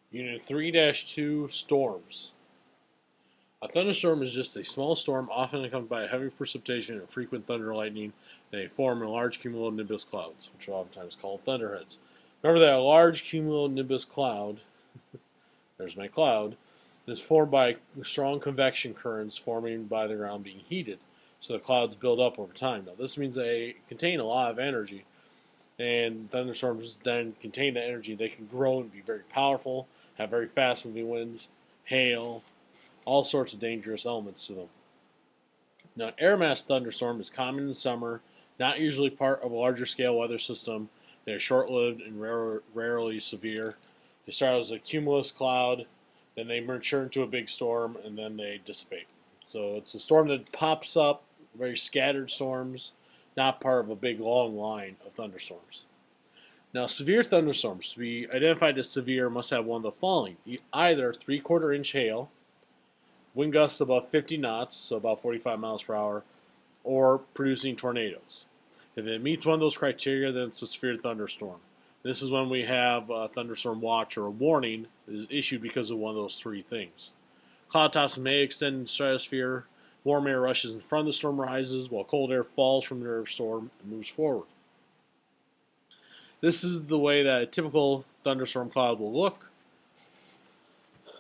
Unit 3-2 Storms. A thunderstorm is just a small storm often accompanied by heavy precipitation and frequent thunder and lightning, and they form in large cumulonimbus clouds, which are oftentimes called thunderheads. Remember that a large cumulonimbus cloud, there's my cloud, is formed by strong convection currents forming by the ground being heated. So the clouds build up over time. Now this means they contain a lot of energy, and thunderstorms then contain that energy. They can grow and be very powerful, have very fast moving winds, hail, all sorts of dangerous elements to them. Now, an air mass thunderstorm is common in summer, not usually part of a larger scale weather system. They are short lived and rarely severe. They start as a cumulus cloud, then they mature into a big storm, and then they dissipate. So it's a storm that pops up, very scattered storms, not part of a big long line of thunderstorms. Now, severe thunderstorms, to be identified as severe, must have one of the following: either 3/4 inch hail, wind gusts above 50 knots, so about 45 miles per hour, or producing tornadoes. If it meets one of those criteria, then it's a severe thunderstorm. This is when we have a thunderstorm watch or a warning that is issued because of one of those three things. Cloud tops may extend in the stratosphere. Warm air rushes in front of the storm rises, while cold air falls from the storm and moves forward. This is the way that a typical thunderstorm cloud will look.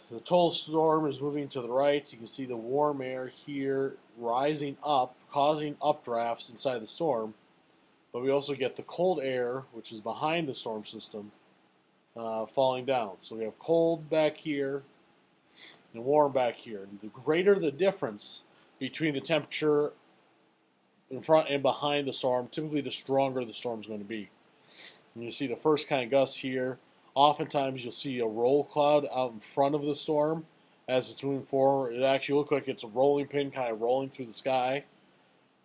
The total storm is moving to the right. You can see the warm air here rising up, causing updrafts inside the storm. But we also get the cold air, which is behind the storm system, falling down. So we have cold back here and warm back here. And the greater the difference between the temperature in front and behind the storm, typically the stronger the storm is going to be. And you see the first kind of gust here. Oftentimes you'll see a roll cloud out in front of the storm as it's moving forward. It actually looks like it's a rolling pin kind of rolling through the sky.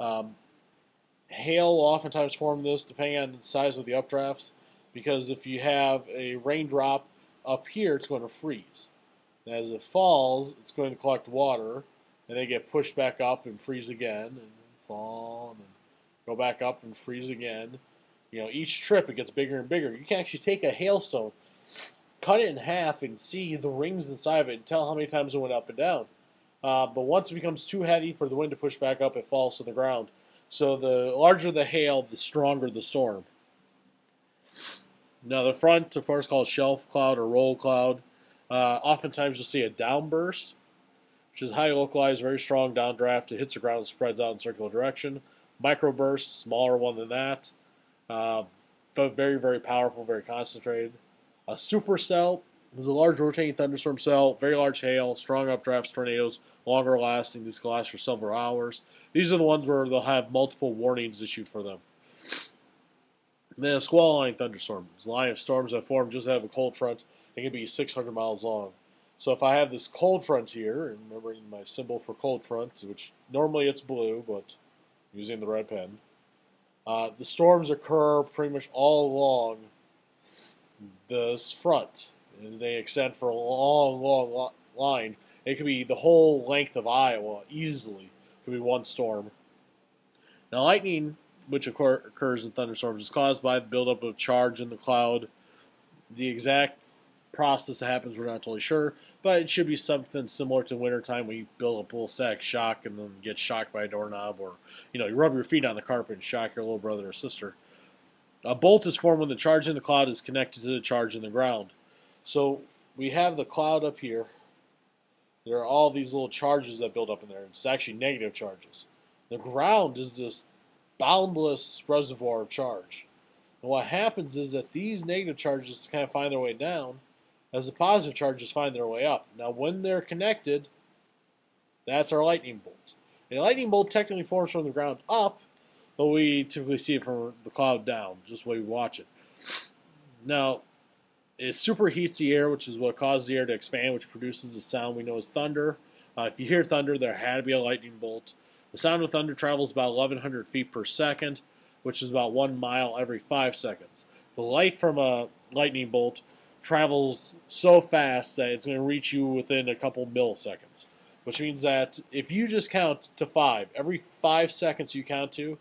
Hail will oftentimes form this depending on the size of the updrafts, because if you have a raindrop up here, it's going to freeze. And as it falls, it's going to collect water, and they get pushed back up and freeze again, and fall, and then go back up and freeze again. You know, each trip it gets bigger and bigger. You can actually take a hailstone, cut it in half, and see the rings inside of it and tell how many times it went up and down. But once it becomes too heavy for the wind to push back up, it falls to the ground. So the larger the hail, the stronger the storm. Now the front, of course, called shelf cloud or roll cloud. Oftentimes you'll see a downburst, which is highly localized, very strong downdraft. It hits the ground and spreads out in circular direction. Microburst, smaller one than that. But very, very powerful, very concentrated. A supercell is a large rotating thunderstorm cell, very large hail, strong updrafts, tornadoes, longer lasting. These can last for several hours. These are the ones where they'll have multiple warnings issued for them. And then a squall line thunderstorm is a line of storms that form just ahead of a cold front. It can be 600 miles long. So if I have this cold front here, and remembering my symbol for cold front, which normally it's blue, but I'm using the red pen, the storms occur pretty much all along this front, and they extend for a long, long line. It could be the whole length of Iowa easily. It could be one storm. Now, lightning, which occurs in thunderstorms, is caused by the buildup of charge in the cloud. The exact process that happens, we're not totally sure, but it should be something similar to wintertime when you build up a little static shock and then get shocked by a doorknob, or you rub your feet on the carpet and shock your little brother or sister. A bolt is formed when the charge in the cloud is connected to the charge in the ground. So we have the cloud up here. There are all these little charges that build up in there. It's actually negative charges. The ground is this boundless reservoir of charge. And what happens is that these negative charges kind of find their way down as the positive charges find their way up. Now, when they're connected, that's our lightning bolt. And a lightning bolt technically forms from the ground up, but we typically see it from the cloud down, just the way we watch it. Now, it superheats the air, which is what causes the air to expand, which produces the sound we know as thunder. If you hear thunder, there had to be a lightning bolt. The sound of thunder travels about 1,100 feet per second, which is about 1 mile every 5 seconds. The light from a lightning bolt travels so fast that it's going to reach you within a couple milliseconds, which means that if you just count to 5, every 5 seconds you count to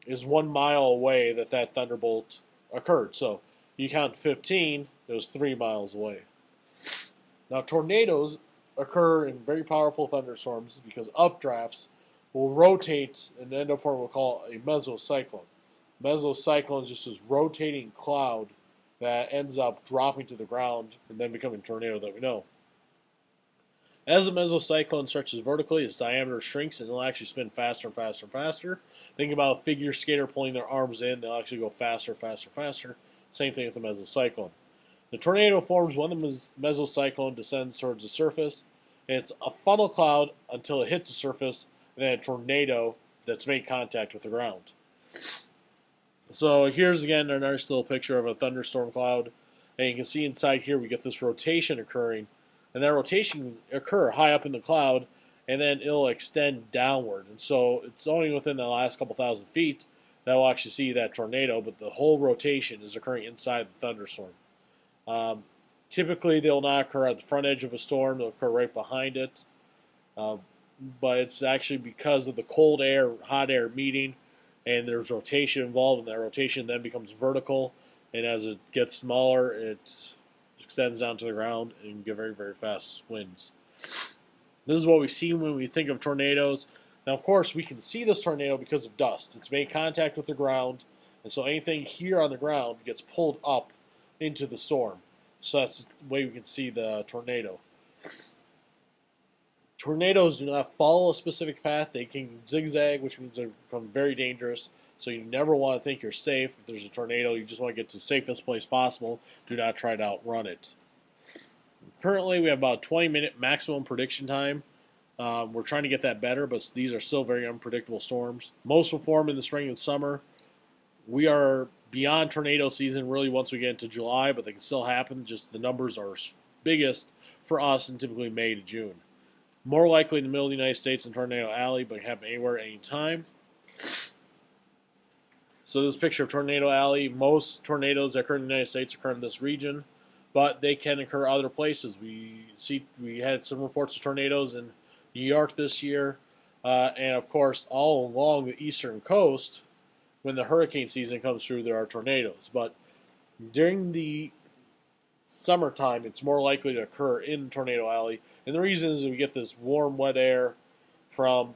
is 1 mile away that thunderbolt occurred. So you count 15, it was 3 miles away. Now, tornadoes occur in very powerful thunderstorms because updrafts will rotate and end up forming what we call a mesocyclone. Mesocyclone is just this rotating cloud that ends up dropping to the ground and then becoming a tornado that we know. As the mesocyclone stretches vertically, its diameter shrinks and it'll actually spin faster and faster and faster. Think about a figure skater pulling their arms in, they'll actually go faster, faster, faster. Same thing with the mesocyclone. The tornado forms when the mesocyclone descends towards the surface, and it's a funnel cloud until it hits the surface, and then a tornado that's made contact with the ground. So here's again a nice little picture of a thunderstorm cloud, and you can see inside here we get this rotation occurring, and that rotation occur high up in the cloud, and then it'll extend downward. And so it's only within the last couple thousand feet that we'll actually see that tornado, but the whole rotation is occurring inside the thunderstorm. Typically, they'll not occur at the front edge of a storm. They'll occur right behind it. But it's actually because of the cold air, hot air meeting, and there's rotation involved, and that rotation then becomes vertical. And as it gets smaller, it extends down to the ground and get very, very fast winds. This is what we see when we think of tornadoes. Now, of course, we can see this tornado because of dust. It's made contact with the ground, and so anything here on the ground gets pulled up into the storm. So that's the way we can see the tornado. Tornadoes do not follow a specific path. They can zigzag, which means they become very dangerous. So you never want to think you're safe. If there's a tornado, you just want to get to the safest place possible. Do not try to outrun it. Currently, we have about a 20-minute maximum prediction time. We're trying to get that better, but these are still very unpredictable storms. Most will form in the spring and summer. We are beyond tornado season really once we get into July, but they can still happen. Just the numbers are biggest for us in typically May to June. More likely in the middle of the United States in Tornado Alley, but can happen anywhere at any time. So this picture of Tornado Alley, most tornadoes that occur in the United States occur in this region, but they can occur other places. We had some reports of tornadoes in New York this year, and of course all along the eastern coast. When the hurricane season comes through, there are tornadoes. But during the summertime, it's more likely to occur in Tornado Alley. And the reason is that we get this warm, wet air from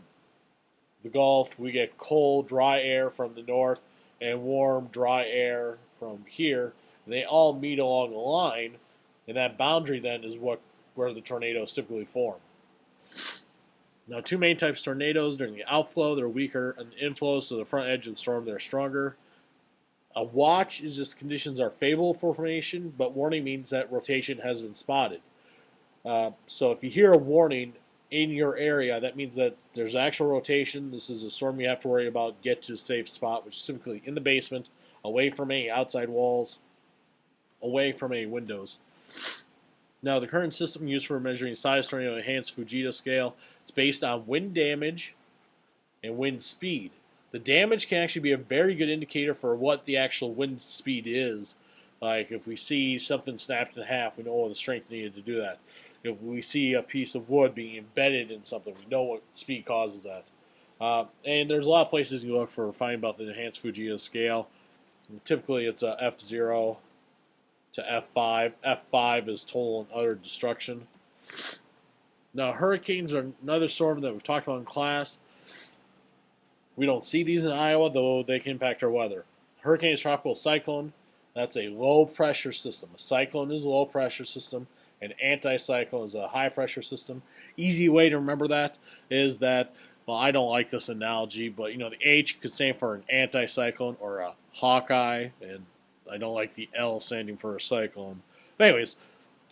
the Gulf. We get cold, dry air from the north and warm, dry air from here. And they all meet along the line. And that boundary then is where the tornadoes typically form. Now, two main types of tornadoes. During the outflow, they're weaker, and the inflow, so the front edge of the storm, they're stronger. A watch is just conditions are favorable for formation, but warning means that rotation has been spotted. So if you hear a warning in your area, that means that there's actual rotation. This is a storm you have to worry about. Get to a safe spot, which is typically in the basement, away from any outside walls, away from any windows. Now, the current system used for measuring size tornado enhanced Fujita scale is based on wind damage and wind speed. The damage can actually be a very good indicator for what the actual wind speed is. Like if we see something snapped in half, we know the strength needed to do that. If we see a piece of wood being embedded in something, we know what speed causes that. And there's a lot of places you look for finding about the enhanced Fujita scale. And typically, it's a F0 to F5. F5 is total and utter destruction. Now, hurricanes are another storm that we've talked about in class. We don't see these in Iowa, though they can impact our weather. Hurricane is tropical cyclone. That's a low-pressure system. A cyclone is a low-pressure system. An anticyclone is a high-pressure system. Easy way to remember that is that, well, I don't like this analogy, but, you know, the H could stand for an anticyclone or a Hawkeye, and I don't like the L standing for a cyclone. But anyways,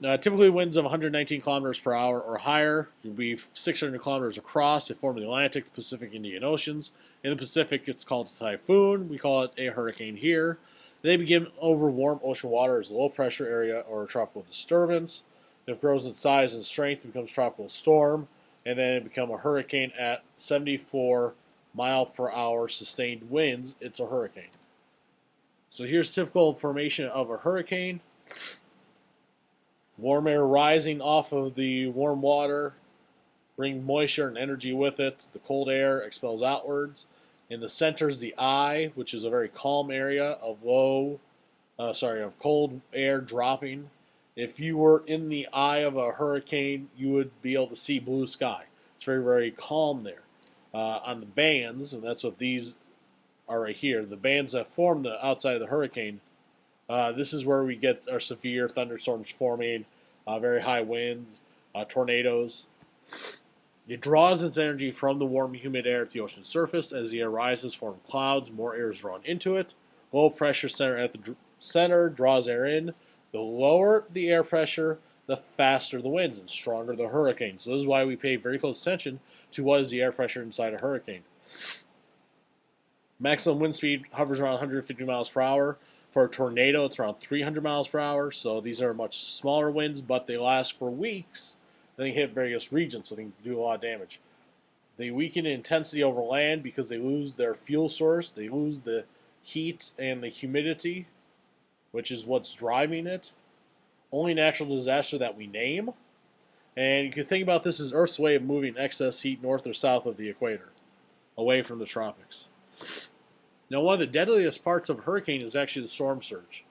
typically winds of 119 kilometers per hour or higher. You'll be 600 kilometers across. They form the Atlantic, the Pacific, Indian Oceans. In the Pacific, it's called a typhoon. We call it a hurricane here. They begin over warm ocean water as a low-pressure area or a tropical disturbance. If it grows in size and strength, it becomes a tropical storm, and then it becomes a hurricane at 74 mile per hour sustained winds. It's a hurricane. So here's typical formation of a hurricane. Warm air rising off of the warm water, bring moisture and energy with it. The cold air expels outwards. In the center is the eye, which is a very calm area of cold air dropping. If you were in the eye of a hurricane, you would be able to see blue sky. It's very, very calm there. On the bands, and that's what these are right here, the bands that form the outside of the hurricane, this is where we get our severe thunderstorms forming, very high winds, tornadoes. It draws its energy from the warm, humid air at the ocean surface. As the air rises, form clouds, more air is drawn into it. Low pressure center at the center draws air in. The lower the air pressure, the faster the winds and stronger the hurricane. So this is why we pay very close attention to what is the air pressure inside a hurricane. Maximum wind speed hovers around 150 miles per hour. For a tornado, it's around 300 miles per hour. So these are much smaller winds, but they last for weeks. Then they hit various regions, so they can do a lot of damage. They weaken in intensity over land because they lose their fuel source. They lose the heat and the humidity, which is what's driving it. Only natural disaster that we name. And you can think about this as Earth's way of moving excess heat north or south of the equator, away from the tropics. Now, one of the deadliest parts of a hurricane is actually the storm surge.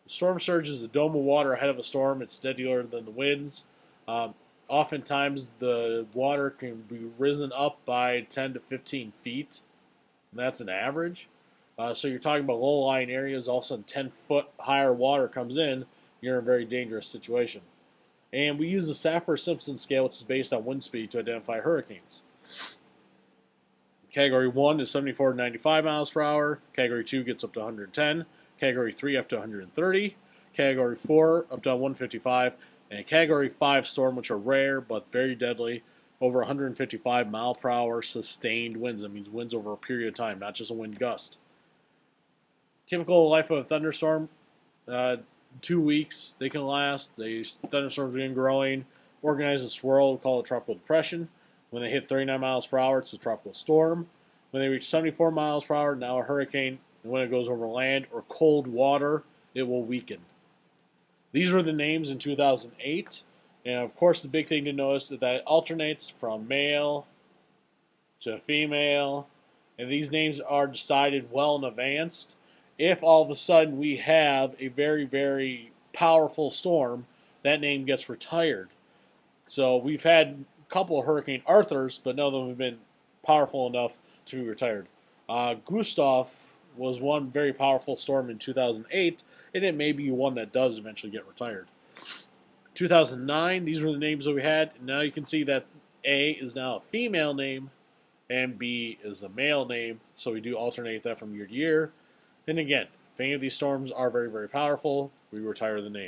The storm surge is the dome of water ahead of a storm. It's deadlier than the winds. Oftentimes, the water can be risen up by 10 to 15 feet, and that's an average. So you're talking about low-lying areas. All of a sudden, 10-foot higher water comes in. You're in a very dangerous situation. And we use the Saffir-Simpson scale, which is based on wind speed, to identify hurricanes. Category 1 is 74 to 95 miles per hour. Category 2 gets up to 110. Category 3 up to 130. Category 4 up to 155. And Category 5 storm, which are rare but very deadly, over 155 mile per hour sustained winds. That means winds over a period of time, not just a wind gust. Typical life of a thunderstorm, 2 weeks they can last. The thunderstorms begin growing, organize a swirl, we call it tropical depression. When they hit 39 miles per hour, it's a tropical storm. When they reach 74 miles per hour, now a hurricane. And when it goes over land or cold water, it will weaken. These were the names in 2008. And of course, the big thing to notice is that it alternates from male to female. And these names are decided well in advance. If all of a sudden we have a very, very powerful storm, that name gets retired. So we've had couple of Hurricane Arthurs, but none of them have been powerful enough to be retired. Gustav was one very powerful storm in 2008, and it may be one that does eventually get retired. 2009, these were the names that we had. And now you can see that A is now a female name, and B is a male name, so we do alternate that from year to year. And again, if any of these storms are very, very powerful, we retire the name.